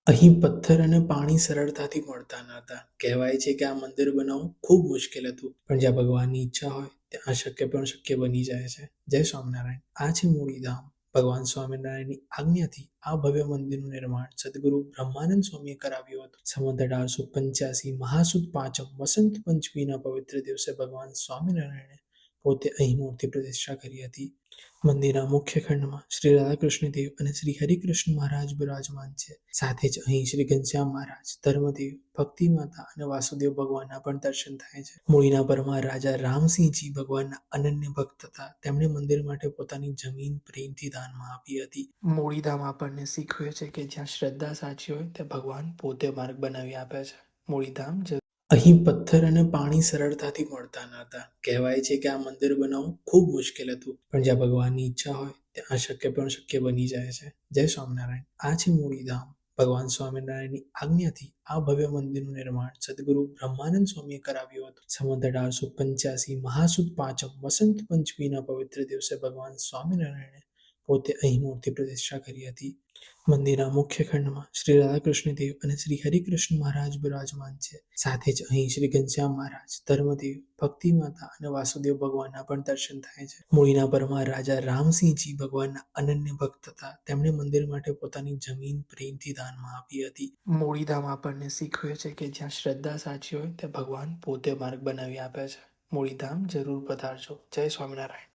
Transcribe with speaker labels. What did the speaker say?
Speaker 1: અહીં પથ્થર અને પાણી સરળતાથી મળતા ન હતા. કહેવાય છે કે આ મંદિર બનાવવું ખૂબ મુશ્કેલ હતું, પણ જ્યાં ભગવાનની ઈચ્છા હોય ત્યાં અશક્ય પણ શક્ય બની જાય છે. જય સ્વામિનારાયણ. આ છે મૂળીધામ. ભગવાન સ્વામિનારાયણની આજ્ઞાથી આ ભવ્ય મંદિરનું નિર્માણ સદગુરુ બ્રહ્માનંદ સ્વામીએ કરાવ્યું હતું. સંવત 1885 મહાસુદ પાંચમ વસંત પંચમીના પવિત્ર દિવસે ભગવાન સ્વામિનારાયણે પોતે અહીં મૂર્તિ પ્રતિષ્ઠા કરી હતી. મંદિરના મુખ્ય ખંડમાં શ્રી રાધાકૃષ્ણ દેવ અને શ્રી હરિકૃષ્ણ મહારાજ બિરાજમાન છે. સાથે જ અહીં શ્રી ઘનશ્યામ મહારાજ, ધર્મદેવ, ભક્તિ માતા અને વાસુદેવ ભગવાનના પણ દર્શન થાય છે. મૂળીના પરમાર રાજા રામસિંહજી ભગવાનના અનન્ય ભક્ત હતા. તેમણે મંદિર માટે પોતાની જમીન પ્રેમથી દાનમાં આપી હતી. મૂળીધામ આપણને શીખવે છે કે જ્યાં શ્રદ્ધા સાચી હોય ત્યાં ભગવાન પોતે માર્ગ બનાવી આપે છે. મૂળીધામ અહીં પથ્થર અને પાણી સરળતાથી મળતા ન હતા. કહેવાય છે કે આ મંદિર બનાવવું ખૂબ મુશ્કેલ હતું, પણ જ્યાં ભગવાનની ઈચ્છા હોય ત્યાં અશક્ય પણ શક્ય બની જાય છે. જય સ્વામિનારાયણ. આ છે મૂળીધામ. ભગવાન સ્વામિનારાયણની આજ્ઞાથી આ ભવ્ય મંદિરનું નિર્માણ સદગુરુ બ્રહ્માનંદ સ્વામીએ કરાવ્યું હતું. સંવત 1885 મહાસુદ પાંચમ વસંત પંચમીના પવિત્ર દિવસે ભગવાન સ્વામિનારાયણે પોતે અહીં મૂર્તિ પ્રતિષ્ઠા કરી હતી. મંદિરના મુખ્ય ખંડમાં શ્રી રાધાકૃષ્ણ દેવ અને શ્રી હરિકૃષ્ણ મહારાજ બિરાજમાન છે. સાથે જ અહીં શ્રી ઘનશ્યામ મહારાજ, ધર્મદેવ, ભક્તિ માતા અને વાસુદેવ ભગવાનના પણ દર્શન થાય છે. મૂળીના પરમાર રાજા રામસિંહજી ભગવાનના અનન્ય ભક્ત હતા. તેમણે મંદિર માટે પોતાની જમીન પ્રેમથી દાનમાં આપી હતી. મૂળીધામ આપણને શીખવે છે કે જ્યાં શ્રદ્ધા સાચી હોય ત્યાં ભગવાન પોતે માર્ગ બનાવી આપે છે. મૂળીધામ જરૂર પધારજો. જય સ્વામિનારાયણ.